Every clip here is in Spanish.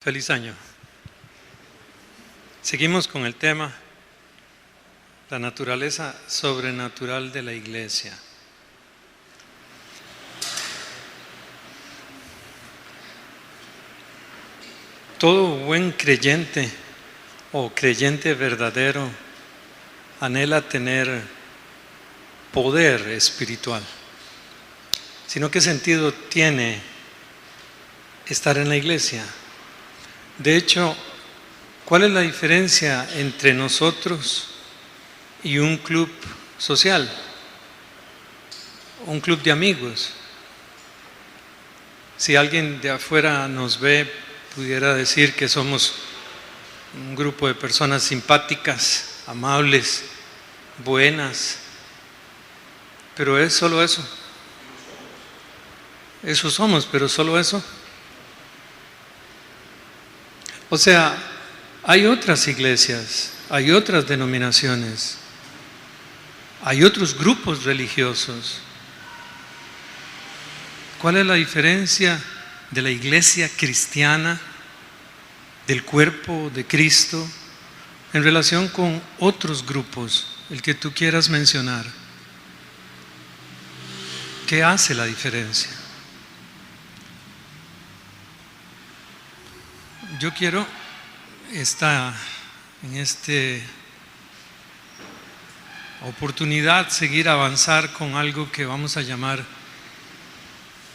Feliz año. Seguimos con el tema, la naturaleza sobrenatural de la iglesia. Todo buen creyente o creyente verdadero anhela tener poder espiritual. Sino, ¿qué sentido tiene estar en la iglesia? De hecho, ¿cuál es la diferencia entre nosotros y un club social? Un club de amigos. Si alguien de afuera nos ve, pudiera decir que somos un grupo de personas simpáticas, amables, buenas. Pero es solo eso. Eso somos, pero solo eso. O sea, hay otras iglesias, hay otras denominaciones, hay otros grupos religiosos. ¿Cuál es la diferencia de la iglesia cristiana, del cuerpo de Cristo, en relación con otros grupos, el que tú quieras mencionar? ¿Qué hace la diferencia? Yo quiero en esta oportunidad seguir avanzar con algo que vamos a llamar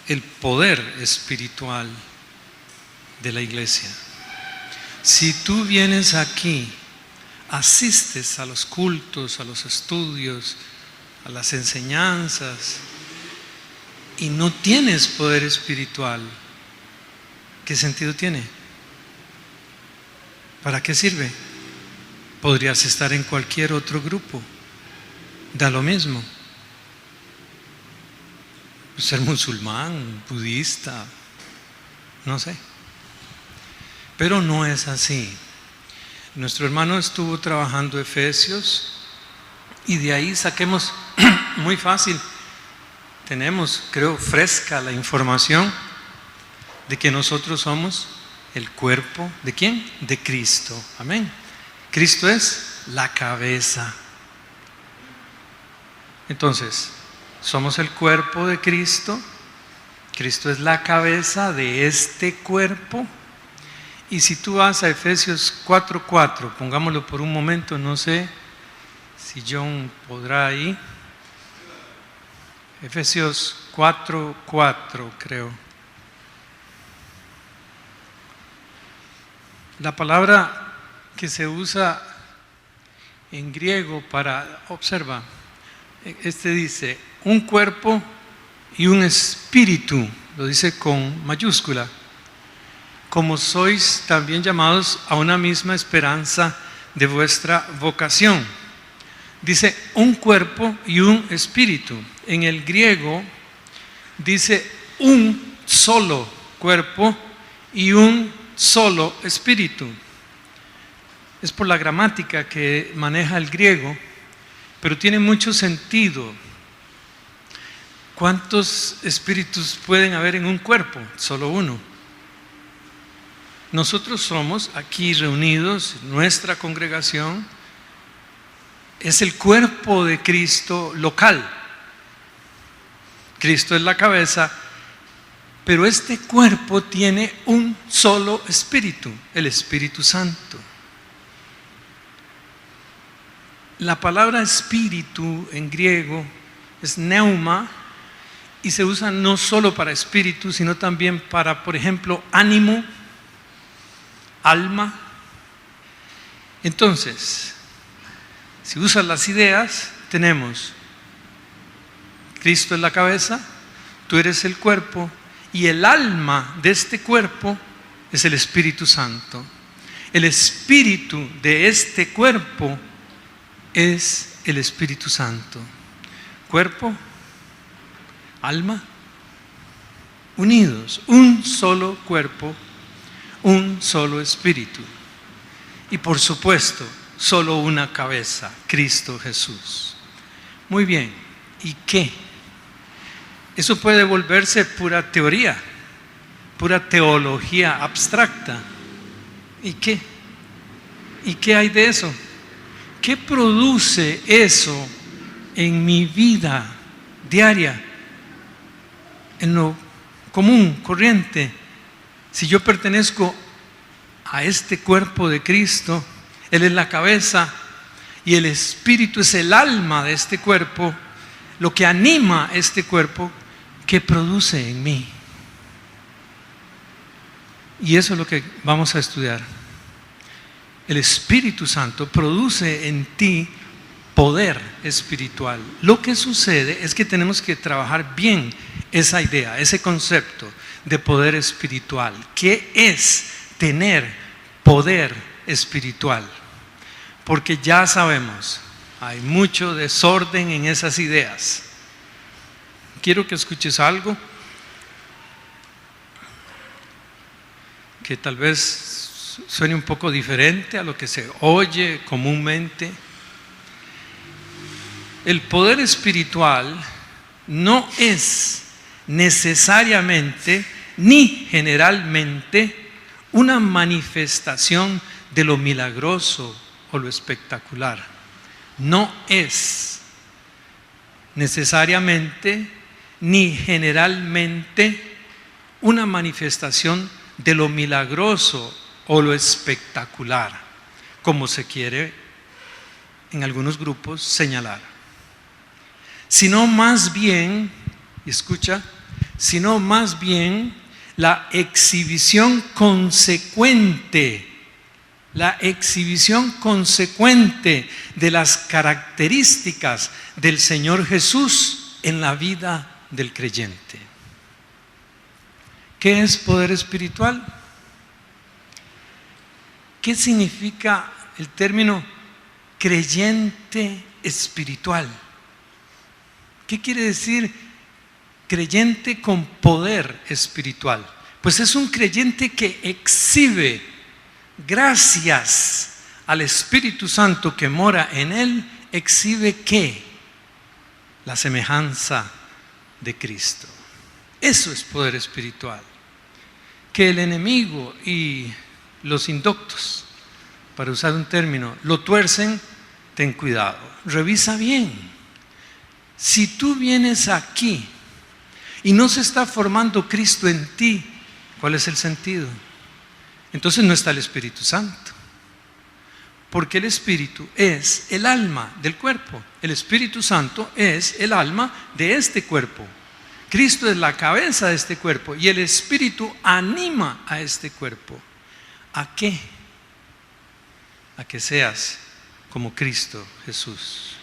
el poder espiritual de la iglesia. Si tú vienes aquí, asistes a los cultos, a los estudios, a las enseñanzas y no tienes poder espiritual, ¿qué sentido tiene? ¿Para qué sirve? Podrías estar en cualquier otro grupo, da lo mismo. Ser musulmán, budista, no sé. Pero no es así. Nuestro hermano estuvo trabajando Efesios y de ahí saquemos muy fácil. Tenemos, creo, fresca la información de que nosotros somos el cuerpo, ¿de quién? De Cristo. Amén. Cristo es la cabeza. Entonces, somos el cuerpo de Cristo. Cristo es la cabeza de este cuerpo. Y si tú vas a Efesios 4:4, pongámoslo por un momento, no sé si John podrá ahí. Efesios 4:4, creo. La palabra que se usa en griego para, observa, dice, un cuerpo y un espíritu, lo dice con mayúscula, como sois también llamados a una misma esperanza de vuestra vocación. Dice un cuerpo y un espíritu. En el griego dice un solo cuerpo y un solo espíritu. Es por la gramática que maneja el griego, pero tiene mucho sentido. ¿Cuántos espíritus pueden haber en un cuerpo? Solo uno. Nosotros somos aquí reunidos, nuestra congregación es el cuerpo de Cristo local. Cristo es la cabeza, pero este cuerpo tiene un solo espíritu, el Espíritu Santo. La palabra espíritu en griego es pneuma y se usa no solo para espíritu, sino también para, por ejemplo, ánimo, alma. Entonces, si usas las ideas, tenemos Cristo es la cabeza, tú eres el cuerpo y el alma de este cuerpo es el Espíritu Santo. El espíritu de este cuerpo es el Espíritu Santo. Cuerpo, alma, unidos, un solo cuerpo, un solo espíritu. Y por supuesto, solo una cabeza, Cristo Jesús. Muy bien, ¿y qué? Eso puede volverse pura teoría, pura teología abstracta. ¿Y qué? ¿Y qué hay de eso? ¿Qué produce eso en mi vida diaria? En lo común, corriente. Si yo pertenezco a este cuerpo de Cristo, Él es la cabeza y el Espíritu es el alma de este cuerpo, lo que anima este cuerpo, ¿qué produce en mí? Y eso es lo que vamos a estudiar. El Espíritu Santo produce en ti poder espiritual. Lo que sucede es que tenemos que trabajar bien esa idea, ese concepto de poder espiritual. ¿Qué es tener poder espiritual? Porque ya sabemos, hay mucho desorden en esas ideas. Quiero que escuches algo que tal vez suene un poco diferente a lo que se oye comúnmente. El poder espiritual no es necesariamente ni generalmente una manifestación de lo milagroso o lo espectacular. No es necesariamente ni generalmente una manifestación de lo milagroso o lo espectacular, como se quiere en algunos grupos señalar, sino más bien, escucha, sino más bien la exhibición consecuente de las características del Señor Jesús en la vida del creyente. ¿Qué es poder espiritual? ¿Qué significa el término creyente espiritual? ¿Qué quiere decir creyente con poder espiritual? Pues es un creyente que exhibe, gracias al Espíritu Santo que mora en él, exhibe ¿qué? La semejanza de Cristo. Eso es poder espiritual. Que el enemigo y los indoctos, para usar un término, lo tuercen, ten cuidado, revisa bien. Si tú vienes aquí y no se está formando Cristo en ti, ¿cuál es el sentido? Entonces no está el Espíritu Santo, porque el Espíritu es el alma del cuerpo. El Espíritu Santo es el alma de este cuerpo. Cristo es la cabeza de este cuerpo y el Espíritu anima a este cuerpo. ¿A qué? A que seas como Cristo Jesús.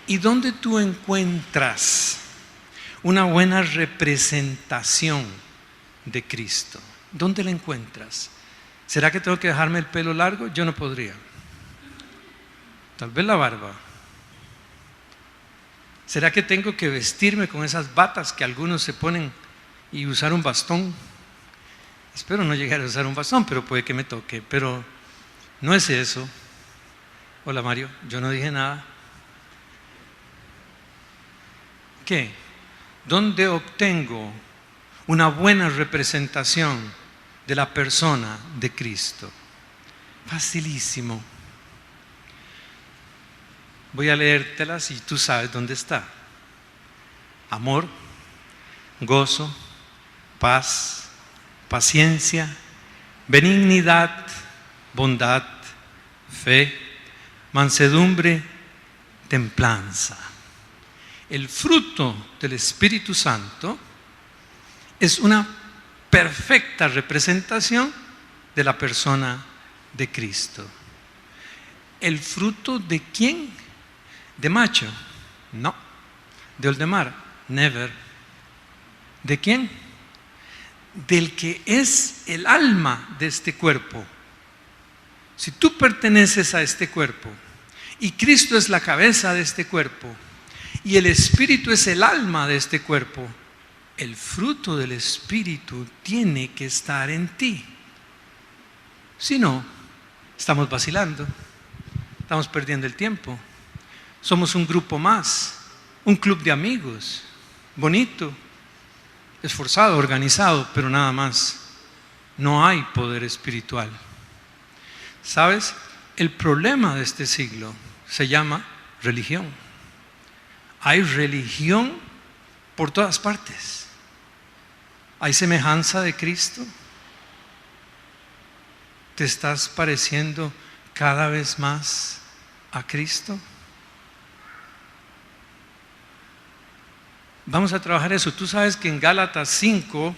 ¿Y dónde tú encuentras una buena representación de Cristo? ¿Dónde la encuentras? ¿Será que tengo que dejarme el pelo largo? Yo no podría. Tal vez la barba. ¿Será que tengo que vestirme con esas batas que algunos se ponen y usar un bastón? Espero no llegar a usar un bastón, pero puede que me toque. Pero no es eso. Hola Mario, yo no dije nada. ¿Qué? ¿Dónde obtengo una buena representación de la persona de Cristo? Facilísimo. Voy a leértelas y tú sabes dónde está. Amor, gozo, paz, paciencia, benignidad, bondad, fe, mansedumbre, templanza. El fruto del Espíritu Santo es una perfecta representación de la persona de Cristo. ¿El fruto de quién? ¿De macho? No. ¿De Oldemar? Never. ¿De quién? Del que es el alma de este cuerpo. Si tú perteneces a este cuerpo y Cristo es la cabeza de este cuerpo y el Espíritu es el alma de este cuerpo, el fruto del Espíritu tiene que estar en ti. Si no, estamos vacilando, estamos perdiendo el tiempo. Somos un grupo más, un club de amigos, bonito, esforzado, organizado, pero nada más. No hay poder espiritual. ¿Sabes? El problema de este siglo se llama religión. Hay religión por todas partes. ¿Hay semejanza de Cristo? ¿Te estás pareciendo cada vez más a Cristo? Vamos a trabajar eso. Tú sabes que en Gálatas 5,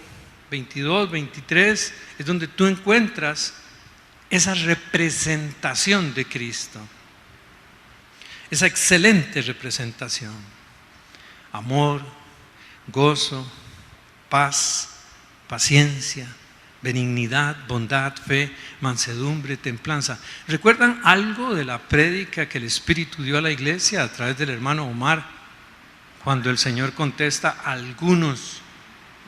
22, 23 es donde tú encuentras esa representación de Cristo, esa excelente representación: amor, gozo, paz, paciencia, benignidad, bondad, fe, mansedumbre, templanza. ¿Recuerdan algo de la prédica que el Espíritu dio a la iglesia a través del hermano Omar, cuando el Señor contesta: algunos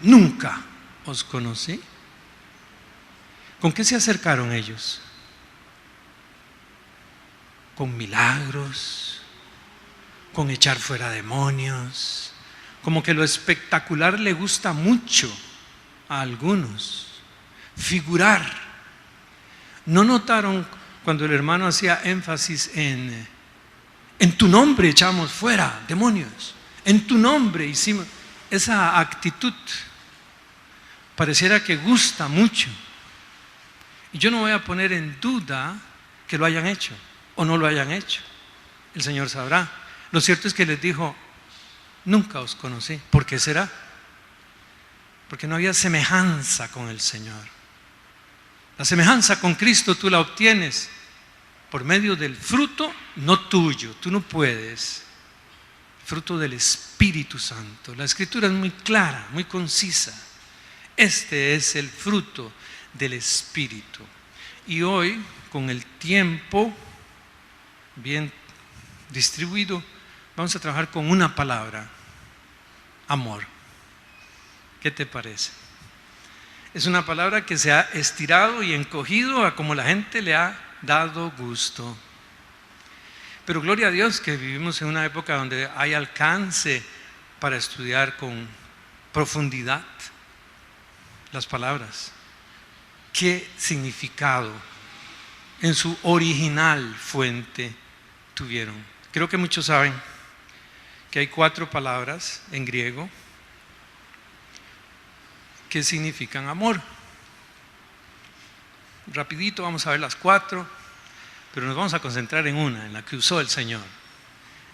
nunca os conocí? ¿Con qué se acercaron ellos? Con milagros, con echar fuera demonios. Como que lo espectacular le gusta mucho a algunos. Figurar. ¿No notaron cuando el hermano hacía énfasis en tu nombre echamos fuera demonios? En tu nombre hicimos. Esa actitud pareciera que gusta mucho. Y yo no voy a poner en duda que lo hayan hecho o no lo hayan hecho. El Señor sabrá. Lo cierto es que les dijo: nunca os conocí. ¿Por qué será? Porque no había semejanza con el Señor. La semejanza con Cristo tú la obtienes por medio del fruto, no tuyo. Tú no puedes. Fruto del Espíritu Santo. La Escritura es muy clara, muy concisa. Este es el fruto del Espíritu. Y hoy, con el tiempo bien distribuido, vamos a trabajar con una palabra: amor. ¿Qué te parece? Es una palabra que se ha estirado y encogido a como la gente le ha dado gusto. Pero gloria a Dios que vivimos en una época donde hay alcance para estudiar con profundidad las palabras. ¿Qué significado en su original fuente tuvieron? Creo que muchos saben que hay 4 palabras en griego que significan amor. Rapidito vamos a ver las 4, pero nos vamos a concentrar en una, en la que usó el Señor,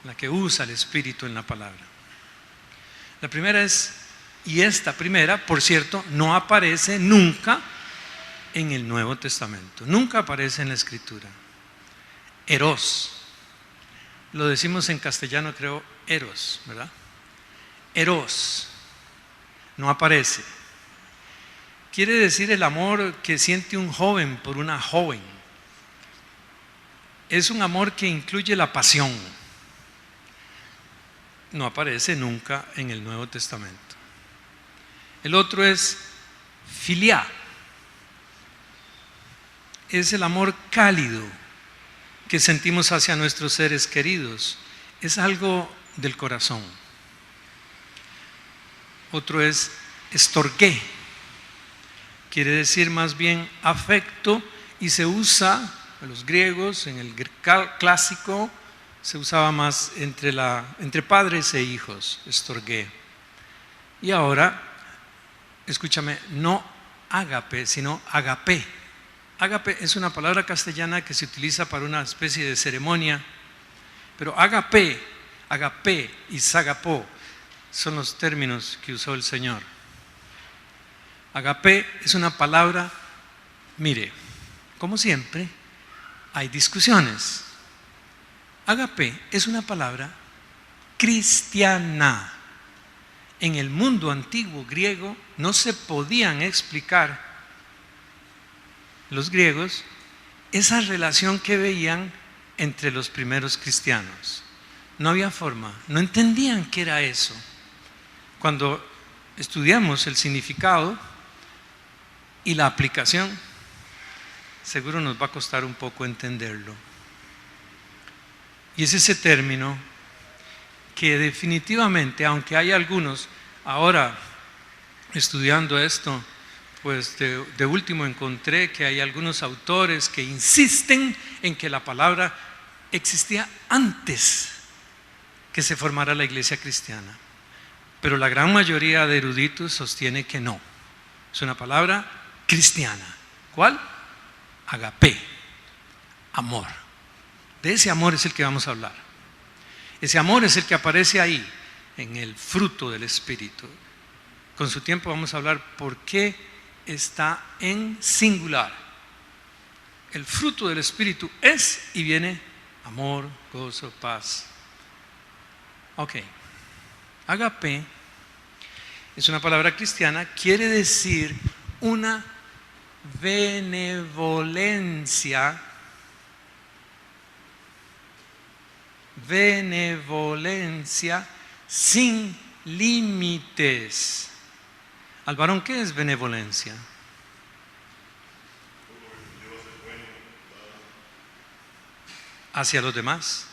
en la que usa el Espíritu en la palabra. La primera es, y esta primera, por cierto, no aparece nunca en el Nuevo Testamento, nunca aparece en la Escritura. Eros. Lo decimos en castellano, creo, eros, ¿verdad? Eros. No aparece. Quiere decir el amor que siente un joven por una joven. Es un amor que incluye la pasión. No aparece nunca en el Nuevo Testamento. El otro es filiá. Es el amor cálido que sentimos hacia nuestros seres queridos. Es algo del corazón. Otro es estorgué. Quiere decir más bien afecto, y se usa, en los griegos, en el clásico, se usaba más entre padres e hijos, estorgué. Y ahora, escúchame, no ágape, sino agapé. Ágape es una palabra castellana que se utiliza para una especie de ceremonia, pero agapé y sagapó son los términos que usó el Señor. Agapé es una palabra, mire, como siempre, hay discusiones. Agapé es una palabra cristiana. En el mundo antiguo griego no se podían explicar los griegos esa relación que veían entre los primeros cristianos. No había forma, no entendían qué era eso. Cuando estudiamos el significado y la aplicación, seguro nos va a costar un poco entenderlo. Y es ese término que definitivamente, aunque hay algunos ahora estudiando esto pues de último encontré que hay algunos autores que insisten en que la palabra existía antes que se formara la iglesia cristiana. Pero la gran mayoría de eruditos sostiene que no. Es una palabra cristiana. ¿Cuál? Agape, amor. De ese amor es el que vamos a hablar. Ese amor es el que aparece ahí, en el fruto del Espíritu. Con su tiempo vamos a hablar por qué está en singular. El fruto del Espíritu es y viene amor, gozo, paz. Ok. Agape es una palabra cristiana, quiere decir una benevolencia sin límites. Al varón, ¿qué es benevolencia? Hacia los demás.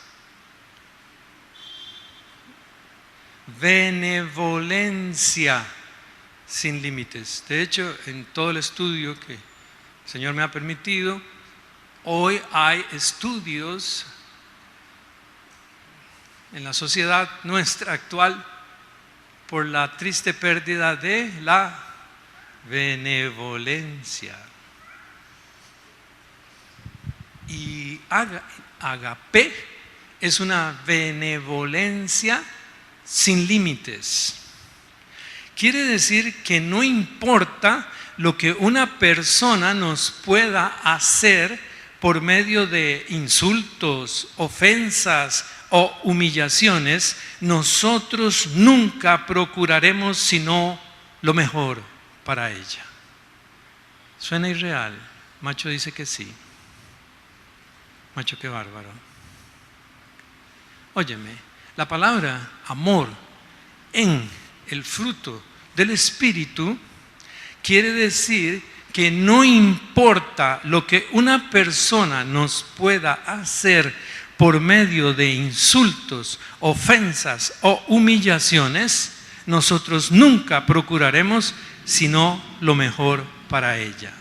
Benevolencia sin límites. De hecho, en todo el estudio que el Señor me ha permitido, hoy hay estudios en la sociedad nuestra actual por la triste pérdida de la benevolencia. Y agape es una benevolencia sin límites. Quiere decir que no importa lo que una persona nos pueda hacer por medio de insultos, ofensas o humillaciones, nosotros nunca procuraremos sino lo mejor para ella. Suena irreal. Macho dice que sí. Macho, qué bárbaro. Óyeme, la palabra amor en el fruto del Espíritu quiere decir que no importa lo que una persona nos pueda hacer por medio de insultos, ofensas o humillaciones, nosotros nunca procuraremos sino lo mejor para ella.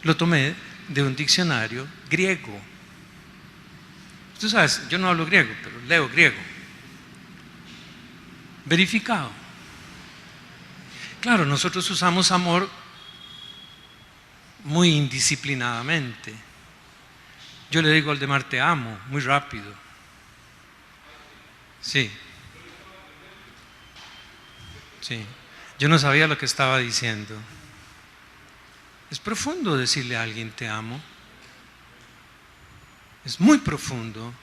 Lo tomé de un diccionario griego. Tú sabes, yo no hablo griego, pero leo griego. Verificado. Claro, nosotros usamos amor muy indisciplinadamente. Yo le digo al Demar, te amo, muy rápido. Sí. Sí. Yo no sabía lo que estaba diciendo. Es profundo decirle a alguien te amo. Es muy profundo.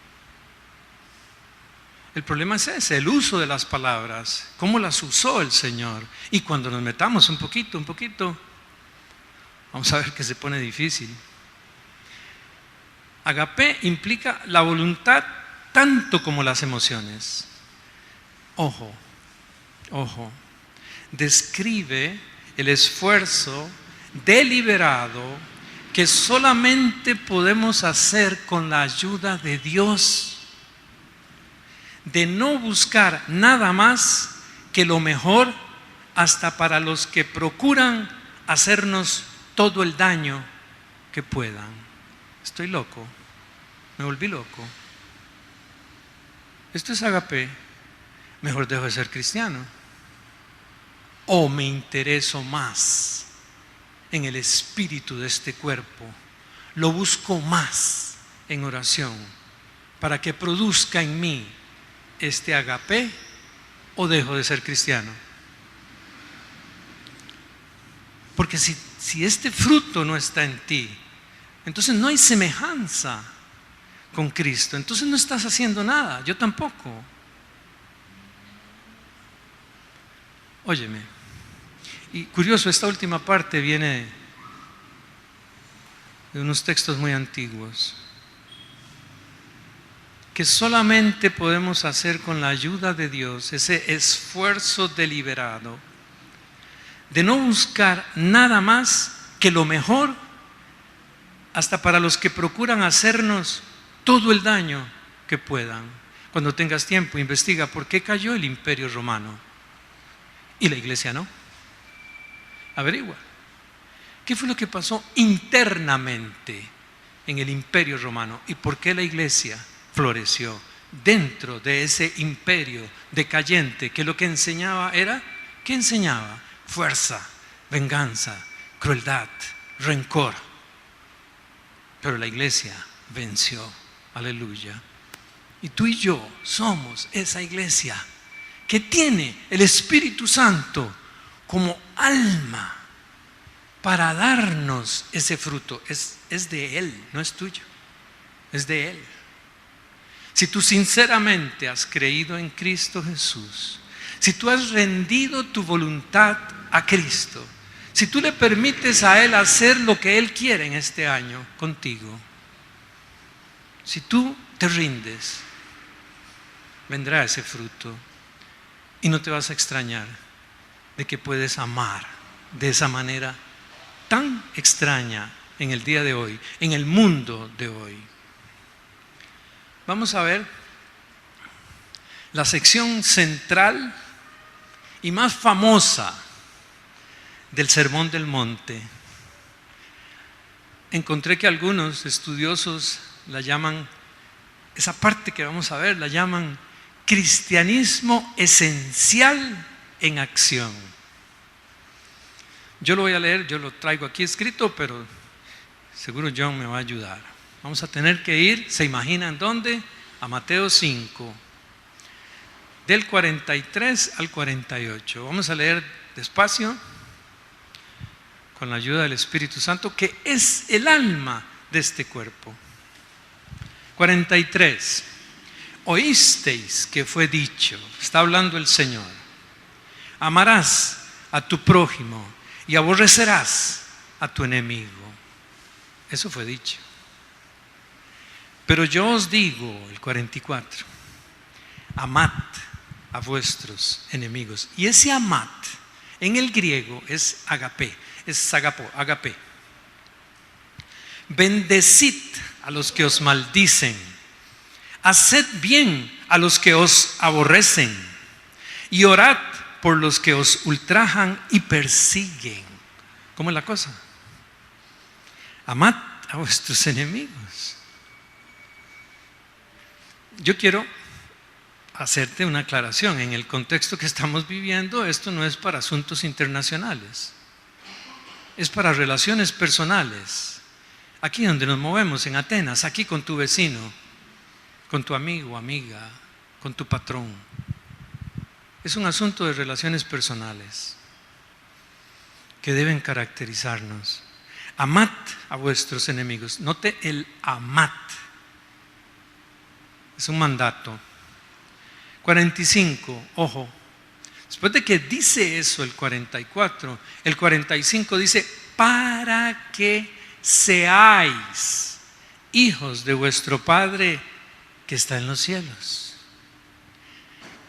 El problema es ese, el uso de las palabras, cómo las usó el Señor. Y cuando nos metamos un poquito, vamos a ver que se pone difícil. Agape implica la voluntad tanto como las emociones. Ojo, describe el esfuerzo deliberado que solamente podemos hacer con la ayuda de Dios, de no buscar nada más que lo mejor hasta para los que procuran hacernos todo el daño que puedan. Estoy loco, me volví loco. Esto es agape. Mejor dejo de ser cristiano. O me intereso más en el espíritu de este cuerpo. Lo busco más en oración para que produzca en mí este agape, o dejo de ser cristiano. Porque si este fruto no está en ti, entonces no hay semejanza con Cristo. Entonces no estás haciendo nada, yo tampoco. Óyeme, y curioso, esta última parte viene de unos textos muy antiguos, que solamente podemos hacer con la ayuda de Dios, ese esfuerzo deliberado de no buscar nada más que lo mejor, hasta para los que procuran hacernos todo el daño que puedan. Cuando tengas tiempo, investiga por qué cayó el Imperio Romano y la iglesia no. Averigua. ¿Qué fue lo que pasó internamente en el Imperio Romano? ¿Y por qué la iglesia floreció dentro de ese imperio decayente que lo que enseñaba era, ¿qué enseñaba? Fuerza, venganza, crueldad, rencor. Pero la iglesia venció. Aleluya. Y tú y yo somos esa iglesia que tiene el Espíritu Santo como alma para darnos ese fruto. Es de Él, no es tuyo, es de Él. Si tú sinceramente has creído en Cristo Jesús, si tú has rendido tu voluntad a Cristo, si tú le permites a Él hacer lo que Él quiere en este año contigo, si tú te rindes, vendrá ese fruto y no te vas a extrañar de que puedes amar de esa manera tan extraña en el día de hoy, en el mundo de hoy. Vamos a ver la sección central y más famosa del Sermón del Monte. Encontré que algunos estudiosos la llaman, esa parte que vamos a ver, la llaman cristianismo esencial en acción. Yo lo voy a leer, yo lo traigo aquí escrito, pero seguro John me va a ayudar. Vamos a tener que ir, ¿se imaginan dónde? A Mateo 5, del 43 al 48. Vamos a leer despacio, con la ayuda del Espíritu Santo, que es el alma de este cuerpo. 43. Oísteis que fue dicho, está hablando el Señor, amarás a tu prójimo y aborrecerás a tu enemigo. Eso fue dicho. Pero yo os digo, el 44, amad a vuestros enemigos. Y ese amad en el griego es agape, es agape. Bendecid a los que os maldicen, haced bien a los que os aborrecen y orad por los que os ultrajan y persiguen. ¿Cómo es la cosa? Amad a vuestros enemigos. Yo quiero hacerte una aclaración. En el contexto que estamos viviendo, esto no es para asuntos internacionales, es para relaciones personales. Aquí donde nos movemos, en Atenas, aquí con tu vecino, con tu amigo, amiga, con tu patrón. Es un asunto de relaciones personales que deben caracterizarnos. Amad a vuestros enemigos. Note el amad. Es un mandato. 45, ojo. Después de que dice eso el 44, el 45 dice, para que seáis hijos de vuestro Padre que está en los cielos,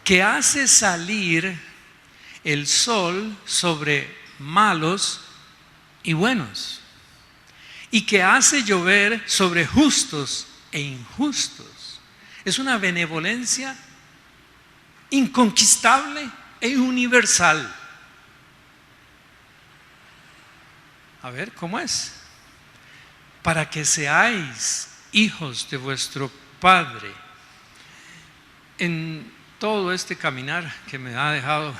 que hace salir el sol sobre malos y buenos, y que hace llover sobre justos e injustos. Es una benevolencia inconquistable e universal. A ver, ¿cómo es? Para que seáis hijos de vuestro Padre. En todo este caminar que me ha dejado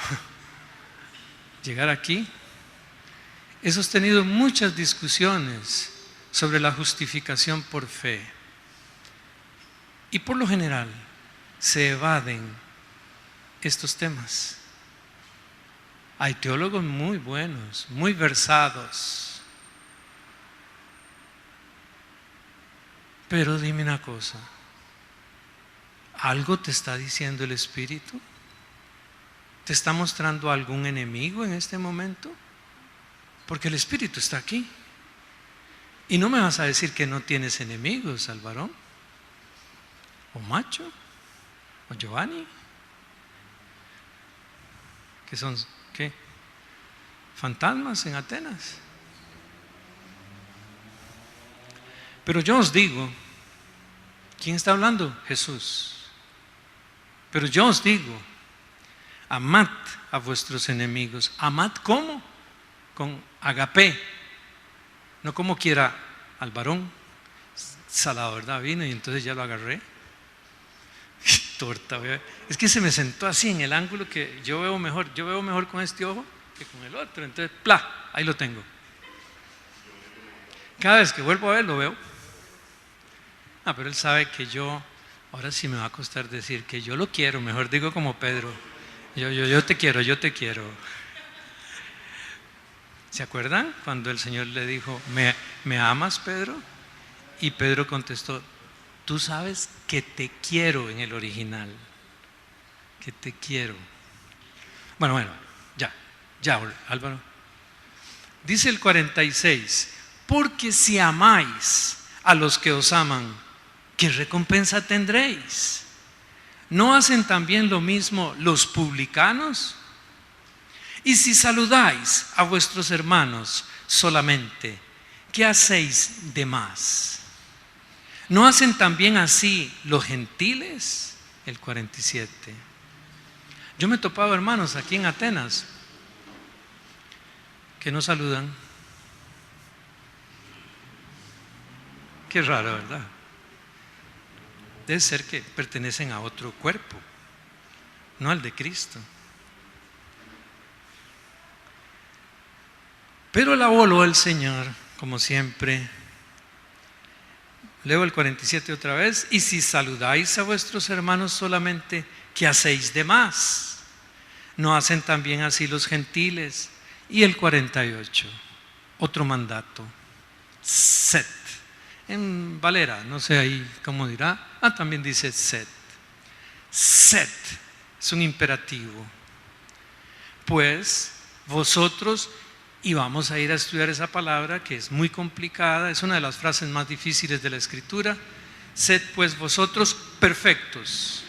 llegar aquí, he sostenido muchas discusiones sobre la justificación por fe. Y por lo general se evaden estos temas. Hay teólogos muy buenos, muy versados. Pero dime una cosa, ¿algo te está diciendo el Espíritu? ¿Te está mostrando algún enemigo en este momento? Porque el Espíritu está aquí. Y no me vas a decir que no tienes enemigos, al varón, o Macho, o Giovanni, que son, ¿qué? Fantasmas en Atenas. Pero yo os digo, ¿quién está hablando? Jesús. Pero yo os digo, amad a vuestros enemigos. ¿Amad cómo? con agape, no como quiera al varón. Salado, ¿verdad? Vino y entonces ya lo agarré. Torta, ¿verdad? Es que se me sentó así en el ángulo que yo veo mejor con este ojo que con el otro. Entonces, ¡plá! Ahí lo tengo. Cada vez que vuelvo a ver, lo veo. Pero él sabe que yo, ahora sí me va a costar decir que yo lo quiero, mejor digo como Pedro. Yo te quiero, yo te quiero. ¿Se acuerdan cuando el Señor le dijo, ¿me amas, Pedro? Y Pedro contestó, tú sabes que te quiero en el original, que te quiero. Bueno, ya, Álvaro. Dice el 46, porque si amáis a los que os aman, ¿qué recompensa tendréis? ¿No hacen también lo mismo los publicanos? Y si saludáis a vuestros hermanos solamente, ¿qué hacéis de más? ¿No hacen también así los gentiles? El 47. Yo me he topado hermanos aquí en Atenas que no saludan. Qué raro, ¿verdad? Debe ser que pertenecen a otro cuerpo, no al de Cristo. Pero la voló el Señor, como siempre. Leo el 47 otra vez. Y si saludáis a vuestros hermanos solamente, ¿qué hacéis de más? ¿No hacen también así los gentiles? Y el 48, otro mandato. Sed. En Valera, no sé ahí cómo dirá. También dice sed. Sed es un imperativo. Pues vosotros, y vamos a ir a estudiar esa palabra que es muy complicada, es una de las frases más difíciles de la Escritura. Sed pues vosotros perfectos,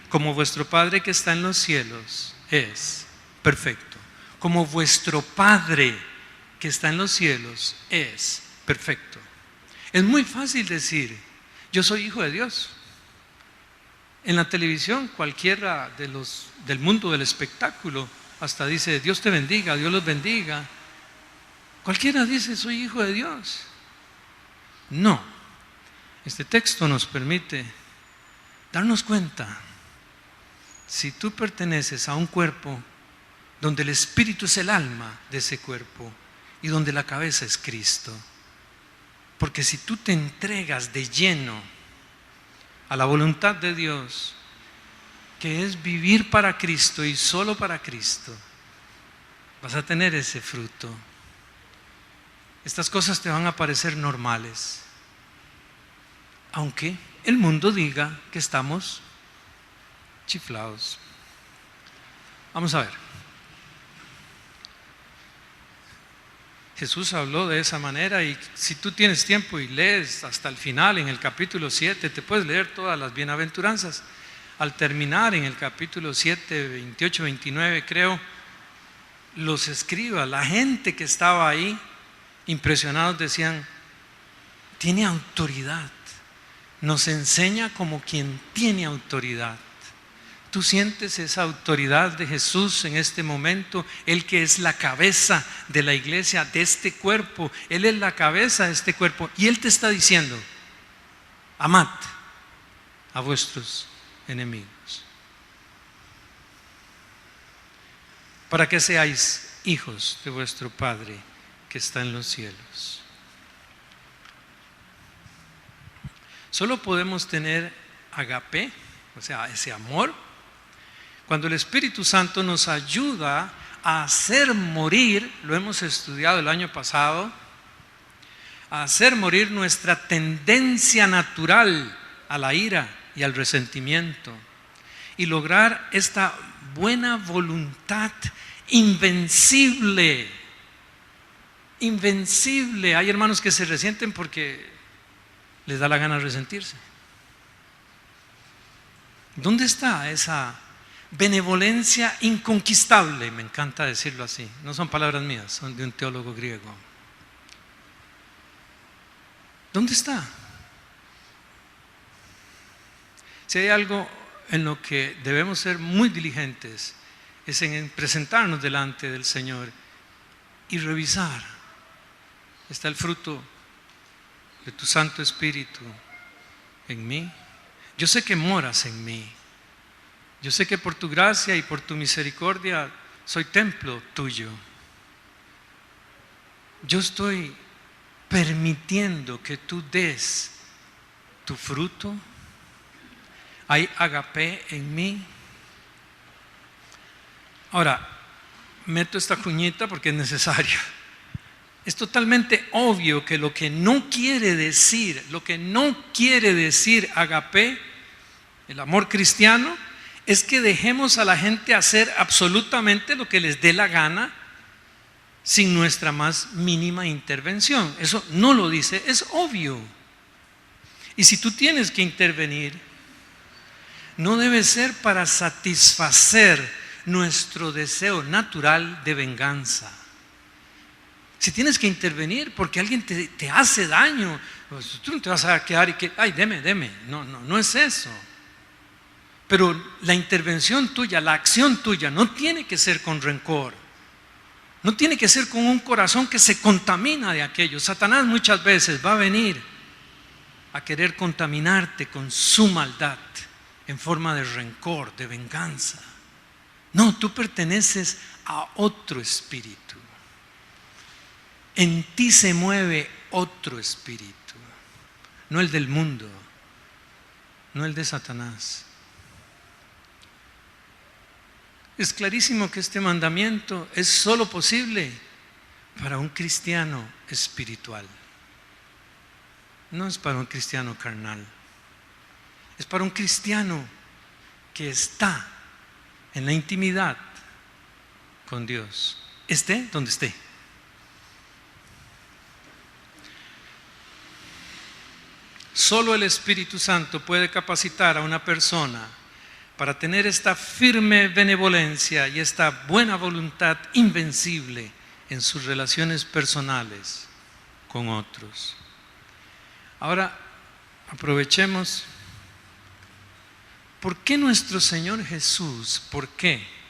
como vuestro Padre que está en los cielos es perfecto. Como vuestro Padre que está en los cielos es perfecto. Es muy fácil decir, yo soy hijo de Dios. En la televisión, cualquiera del mundo del espectáculo hasta dice, Dios te bendiga, Dios los bendiga. Cualquiera dice, soy hijo de Dios. No, este texto nos permite darnos cuenta, si tú perteneces a un cuerpo donde el espíritu es el alma de ese cuerpo y donde la cabeza es Cristo. Porque si tú te entregas de lleno a la voluntad de Dios, que es vivir para Cristo y solo para Cristo, vas a tener ese fruto. Estas cosas te van a parecer normales, aunque el mundo diga que estamos chiflados. Vamos a ver. Jesús habló de esa manera, y si tú tienes tiempo y lees hasta el final en el capítulo 7, te puedes leer todas las bienaventuranzas. Al terminar en el capítulo 7, 28, 29 creo, los escribas, la gente que estaba ahí, impresionados decían, tiene autoridad, nos enseña como quien tiene autoridad. Tú sientes esa autoridad de Jesús en este momento, Él que es la cabeza de la iglesia, de este cuerpo, Él es la cabeza de este cuerpo, y Él te está diciendo, amad a vuestros enemigos, para que seáis hijos de vuestro Padre que está en los cielos. Solo podemos tener agape, o sea, ese amor, cuando el Espíritu Santo nos ayuda a hacer morir, lo hemos estudiado el año pasado, a hacer morir nuestra tendencia natural a la ira y al resentimiento, y lograr esta buena voluntad invencible. Invencible. Hay hermanos que se resienten porque les da la gana de resentirse. ¿Dónde está esa benevolencia inconquistable? Me encanta decirlo así. No son palabras mías, son de un teólogo griego. ¿Dónde está? Si hay algo en lo que debemos ser muy diligentes, es en presentarnos delante del Señor y revisar. ¿Está el fruto de tu Santo Espíritu en mí? Yo sé que moras en mí. Yo sé que por tu gracia y por tu misericordia soy templo tuyo. Yo estoy permitiendo que tú des tu fruto. Hay agape en mí. Ahora, meto esta cuñita porque es necesaria. Es totalmente obvio que lo que no quiere decir agape, el amor cristiano, es que dejemos a la gente hacer absolutamente lo que les dé la gana sin nuestra más mínima intervención. Eso no lo dice, es obvio. Y si tú tienes que intervenir, no debe ser para satisfacer nuestro deseo natural de venganza. Si tienes que intervenir porque alguien te hace daño, pues tú no te vas a quedar y que, ay, deme. No es eso. Pero la intervención tuya, la acción tuya, no tiene que ser con rencor. No tiene que ser con un corazón que se contamina de aquello. Satanás muchas veces va a venir a querer contaminarte con su maldad en forma de rencor, de venganza. No, tú perteneces a otro espíritu. En ti se mueve otro espíritu, no el del mundo, no el de Satanás. Es clarísimo que este mandamiento es solo posible para un cristiano espiritual. No es para un cristiano carnal. Es para un cristiano que está en la intimidad con Dios. Esté donde esté. Solo el Espíritu Santo puede capacitar a una persona para tener esta firme benevolencia y esta buena voluntad invencible en sus relaciones personales con otros. Ahora, aprovechemos. ¿Por qué nuestro Señor Jesús,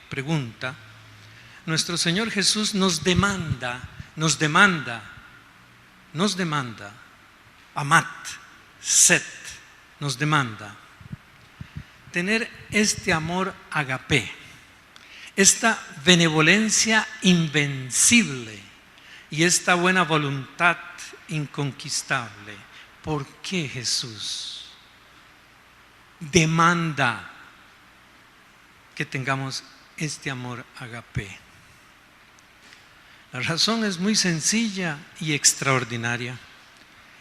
pregunta, nuestro Señor Jesús nos demanda, amat, set, nos demanda tener este amor agape, esta benevolencia invencible y esta buena voluntad inconquistable? ¿Por qué Jesús demanda que tengamos este amor agape? La razón es muy sencilla y extraordinaria.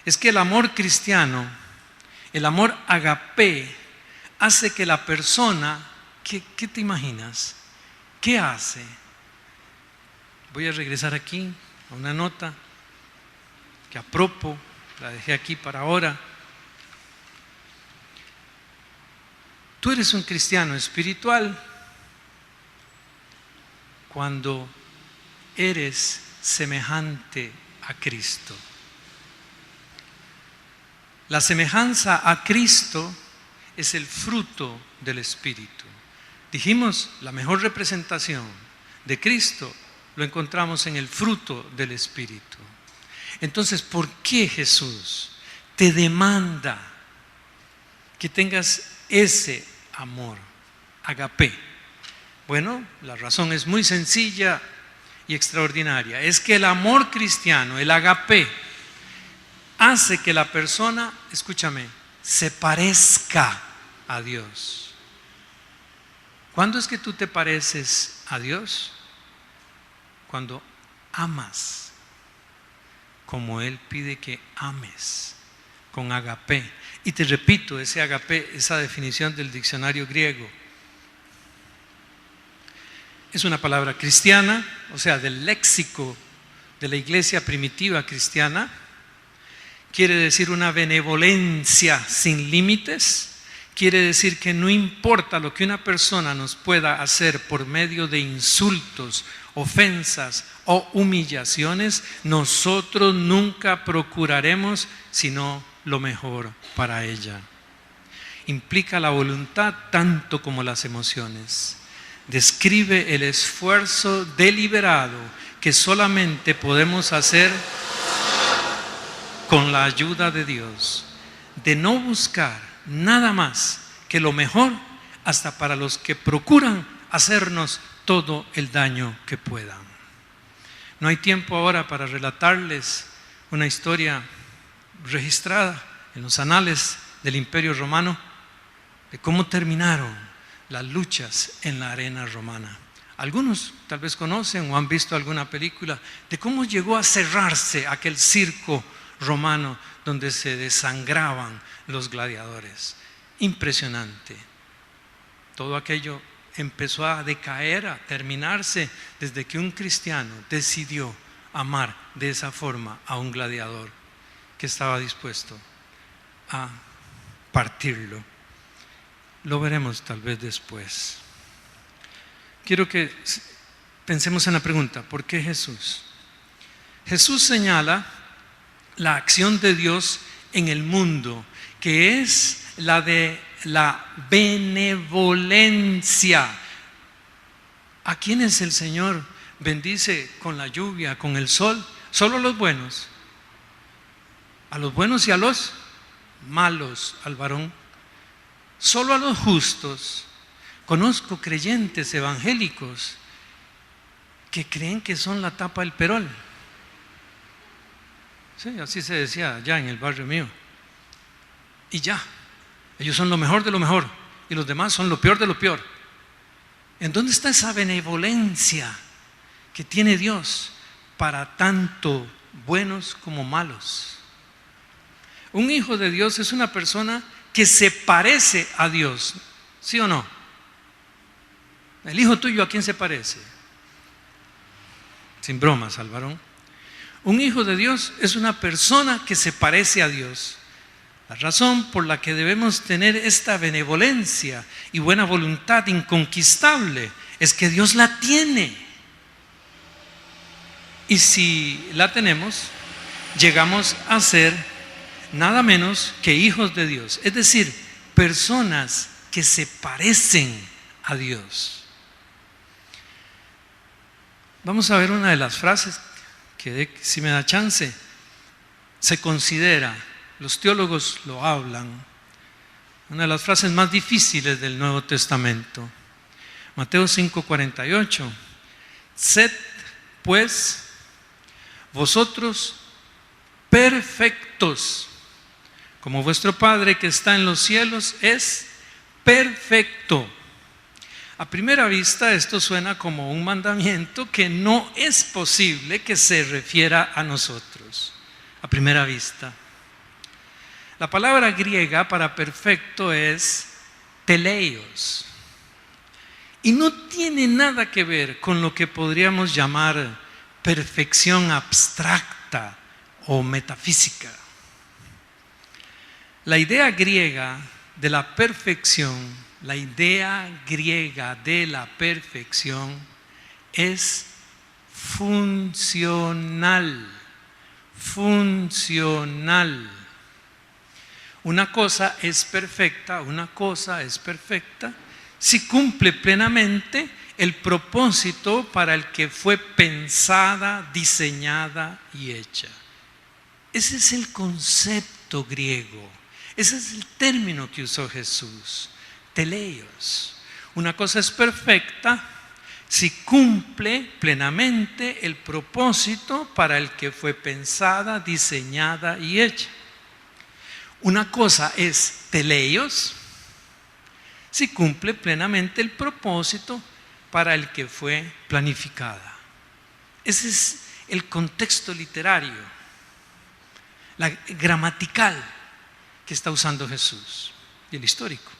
Es que el amor cristiano, el amor agape, hace que la persona, ¿qué te imaginas? ¿Qué hace? Voy a regresar aquí a una nota que apropo, la dejé aquí para ahora. Tú eres un cristiano espiritual cuando eres semejante a Cristo. La semejanza a Cristo es el fruto del Espíritu. Dijimos, la mejor representación de Cristo lo encontramos en el fruto del Espíritu. Entonces, ¿por qué Jesús te demanda que tengas ese amor agape? Bueno, la razón es muy sencilla y extraordinaria. Es que el amor cristiano, el agape, hace que la persona, escúchame, se parezca a Dios. ¿Cuándo es que tú te pareces a Dios? Cuando amas como Él pide que ames, con agape. Y te repito, ese agape, esa definición del diccionario griego, es una palabra cristiana, o sea, del léxico de la iglesia primitiva cristiana. Quiere decir una benevolencia sin límites. Quiere decir que no importa lo que una persona nos pueda hacer por medio de insultos, ofensas o humillaciones, nosotros nunca procuraremos sino lo mejor para ella. Implica la voluntad tanto como las emociones. describe el esfuerzo deliberado que solamente podemos hacer con la ayuda de Dios, de no buscar nada más que lo mejor, hasta para los que procuran hacernos todo el daño que puedan. No hay tiempo ahora para relatarles una historia registrada en los anales del Imperio Romano de cómo terminaron las luchas en la arena romana. Algunos tal vez conocen o han visto alguna película de cómo llegó a cerrarse aquel circo romano donde se desangraban los gladiadores. Impresionante. Todo aquello empezó a decaer, a terminarse desde que un cristiano decidió amar de esa forma a un gladiador que estaba dispuesto a partirlo. Lo veremos tal vez después. Quiero que pensemos en la pregunta: ¿por qué Jesús? Jesús señala la acción de Dios en el mundo, que es la de la benevolencia. ¿A quiénes el Señor bendice con la lluvia, con el sol? Solo a los buenos. A los buenos y a los malos, al varón. Solo a los justos. Conozco creyentes evangélicos que creen que son la tapa del perol. Sí, así se decía allá en el barrio mío. Y ya, ellos son lo mejor de lo mejor y los demás son lo peor de lo peor. ¿En dónde está esa benevolencia que tiene Dios para tanto buenos como malos? Un hijo de Dios es una persona que se parece a Dios, ¿sí o no? El hijo tuyo, ¿a quién se parece? Sin bromas, al varón. Un hijo de Dios es una persona que se parece a Dios. La razón por la que debemos tener esta benevolencia y buena voluntad inconquistable es que Dios la tiene. Y si la tenemos, llegamos a ser nada menos que hijos de Dios, es decir, personas que se parecen a Dios. Vamos a ver una de las frases que, si me da chance, se considera, los teólogos lo hablan, una de las frases más difíciles del Nuevo Testamento. Mateo 5:48. Sed pues vosotros perfectos, como vuestro Padre que está en los cielos es perfecto. A primera vista esto suena como un mandamiento que no es posible que se refiera a nosotros. A primera vista. La palabra griega para perfecto es teleios. Y no tiene nada que ver con lo que podríamos llamar perfección abstracta o metafísica. La idea griega de la perfección, es funcional. Una cosa es perfecta si cumple plenamente el propósito para el que fue pensada, diseñada y hecha. Ese es el concepto griego, ese es el término que usó Jesús, teleios. Una cosa es perfecta si cumple plenamente el propósito para el que fue pensada, diseñada y hecha. Una cosa es teleios si cumple plenamente el propósito para el que fue planificada. Ese es el contexto literario, la gramatical que está usando Jesús y el histórico.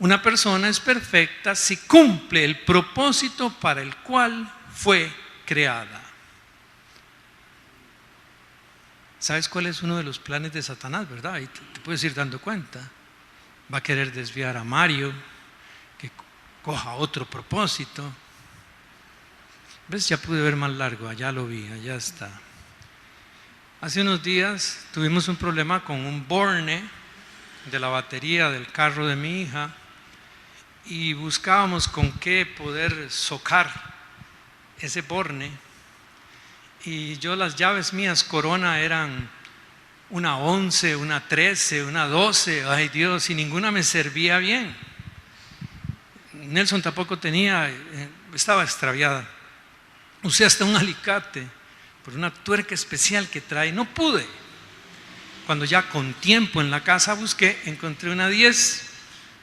Una persona es perfecta si cumple el propósito para el cual fue creada. ¿Sabes cuál es uno de los planes de Satanás, verdad? Ahí te puedes ir dando cuenta. Va a querer desviar a Mario, que coja otro propósito. ¿Ves? Ya pude ver más largo, allá lo vi, allá está. Hace unos días tuvimos un problema con un borne de la batería del carro de mi hija y buscábamos con qué poder socar ese borne. Y yo, las llaves mías Corona eran una 11, una 13, una 12, ay Dios, y ninguna me servía bien. Nelson tampoco tenía, estaba extraviada. Usé hasta un alicate por una tuerca especial que trae, no pude. Cuando ya con tiempo en la casa busqué, encontré una 10,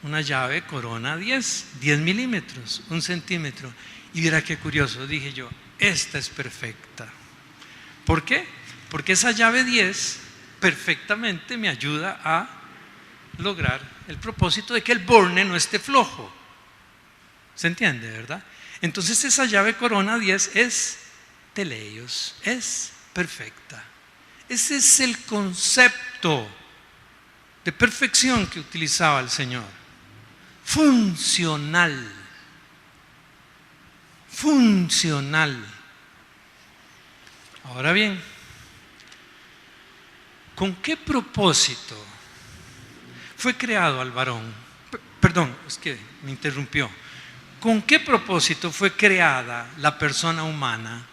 una llave Corona 10 milímetros, 1 centímetro. Y mira qué curioso, dije yo, esta es perfecta. ¿Por qué? Porque esa llave 10 perfectamente me ayuda a lograr el propósito de que el borne no esté flojo. ¿Se entiende, verdad? Entonces esa llave Corona 10 es teleios, es perfecta. Ese es el concepto de perfección que utilizaba el Señor. Funcional. Funcional. Ahora bien, ¿con qué propósito fue creado al varón? Perdón, es que me interrumpió. ¿Con qué propósito fue creada la persona humana?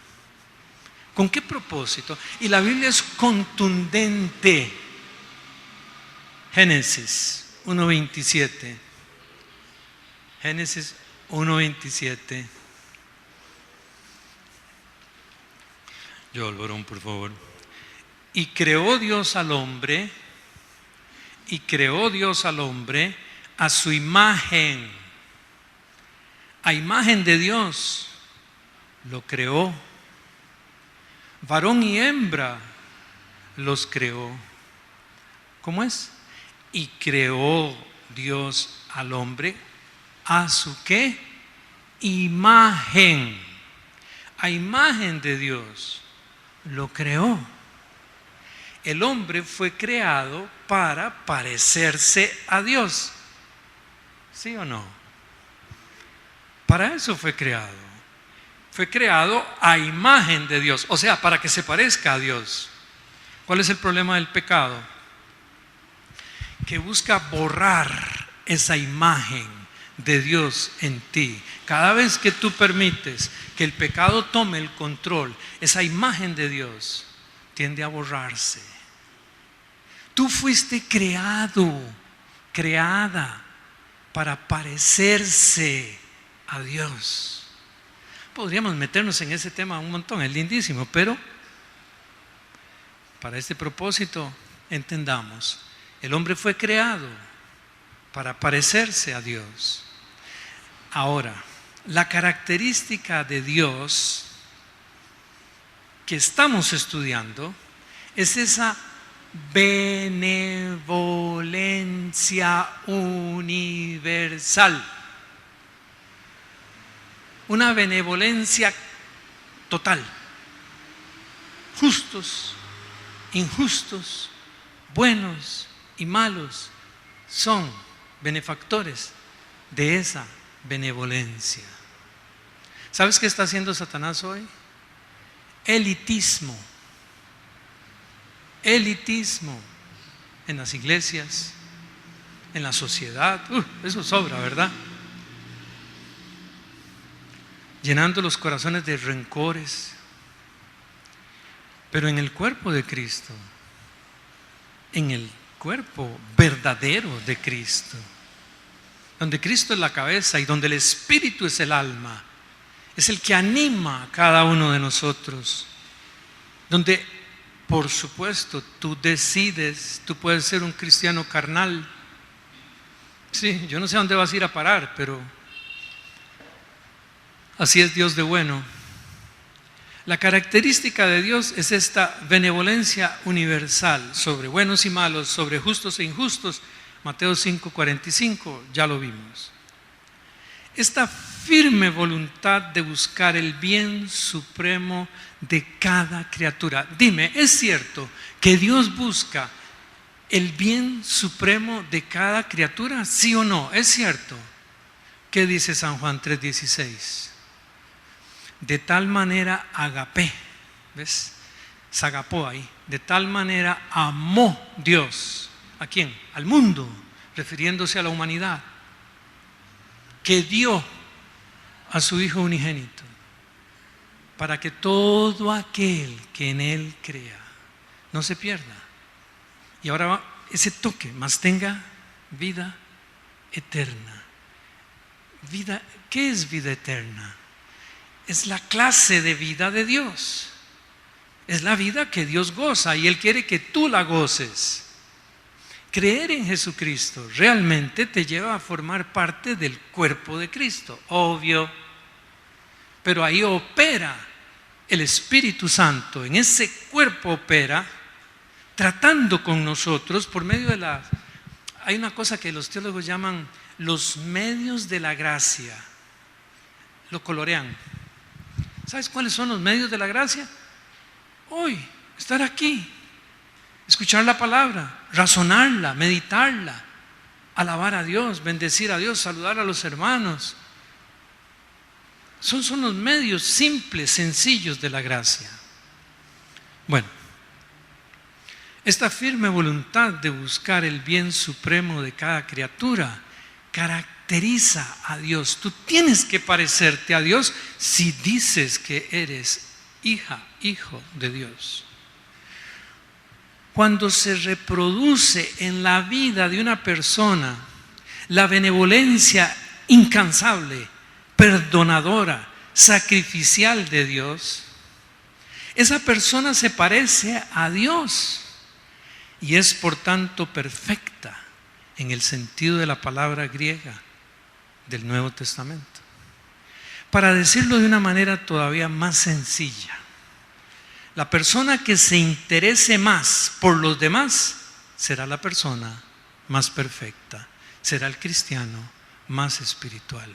¿Con qué propósito? Y la Biblia es contundente. Génesis 1:27. Génesis 1:27. Yo, Alvarón, por favor. Y creó Dios al hombre, a su imagen. A imagen de Dios lo creó. Varón y hembra los creó. ¿Cómo es? Y creó Dios al hombre a su ¿qué? Imagen. A imagen de Dios lo creó. El hombre fue creado para parecerse a Dios. ¿Sí o no? Para eso fue creado. Fue creado a imagen de Dios, o sea, para que se parezca a Dios. ¿Cuál es el problema del pecado? Que busca borrar esa imagen de Dios en ti. Cada vez que tú permites que el pecado tome el control, esa imagen de Dios tiende a borrarse. Tú fuiste creado, creada para parecerse a Dios. Podríamos meternos en ese tema un montón, es lindísimo, pero para este propósito entendamos, el hombre fue creado para parecerse a Dios. Ahora, la característica de Dios que estamos estudiando es esa benevolencia universal. Una benevolencia total. Justos, injustos, buenos y malos son benefactores de esa benevolencia. ¿Sabes qué está haciendo Satanás hoy? Elitismo. Elitismo en las iglesias, en la sociedad. Eso sobra, ¿verdad? Llenando los corazones de rencores. Pero en el cuerpo de Cristo, en el cuerpo verdadero de Cristo, donde Cristo es la cabeza y donde el Espíritu es el alma, es el que anima a cada uno de nosotros, donde por supuesto tú decides, tú puedes ser un cristiano carnal. Sí, yo no sé a dónde vas a ir a parar, pero así es Dios de bueno. La característica de Dios es esta benevolencia universal sobre buenos y malos, sobre justos e injustos. Mateo 5:45, ya lo vimos. Esta firme voluntad de buscar el bien supremo de cada criatura. Dime, ¿es cierto que Dios busca el bien supremo de cada criatura? ¿Sí o no? ¿Es cierto? ¿Qué dice San Juan 3:16? De tal manera agapé, ¿ves? Se agapó ahí. De tal manera amó Dios. ¿A quién? Al mundo, refiriéndose a la humanidad. que dio a su Hijo unigénito, para que todo aquel que en Él crea no se pierda. Y ahora va ese toque, mas tenga vida eterna. ¿Qué es vida eterna? Es la clase de vida de Dios. Es la vida que Dios goza y Él quiere que tú la goces. Creer en Jesucristo realmente te lleva a formar parte del cuerpo de Cristo, obvio. Pero ahí opera el Espíritu Santo, en ese cuerpo opera, tratando con nosotros por medio de hay una cosa que los teólogos llaman los medios de la gracia. Lo colorean. ¿Sabes cuáles son los medios de la gracia? Hoy, estar aquí, escuchar la palabra, razonarla, meditarla, alabar a Dios, bendecir a Dios, saludar a los hermanos. Son los medios simples, sencillos de la gracia. Bueno, esta firme voluntad de buscar el bien supremo de cada criatura caracteriza a Dios. Tú tienes que parecerte a Dios si dices que eres hija, hijo de Dios. Cuando se reproduce en la vida de una persona la benevolencia incansable, perdonadora, sacrificial de Dios, esa persona se parece a Dios y es por tanto perfecta en el sentido de la palabra griega del Nuevo Testamento. Para decirlo de una manera todavía más sencilla, la persona que se interese más por los demás será la persona más perfecta, será el cristiano más espiritual.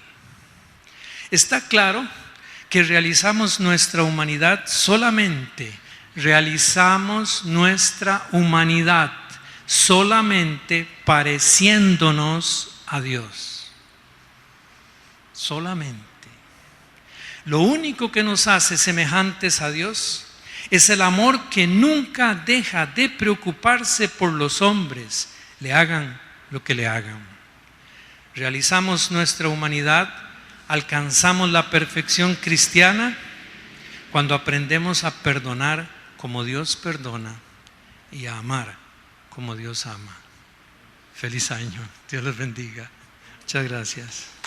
Está claro que realizamos nuestra humanidad solamente pareciéndonos a Dios. Solamente. Lo único que nos hace semejantes a Dios es el amor que nunca deja de preocuparse por los hombres, le hagan lo que le hagan. Realizamos nuestra humanidad, alcanzamos la perfección cristiana cuando aprendemos a perdonar como Dios perdona y a amar como Dios ama. Feliz año, Dios les bendiga. Muchas gracias.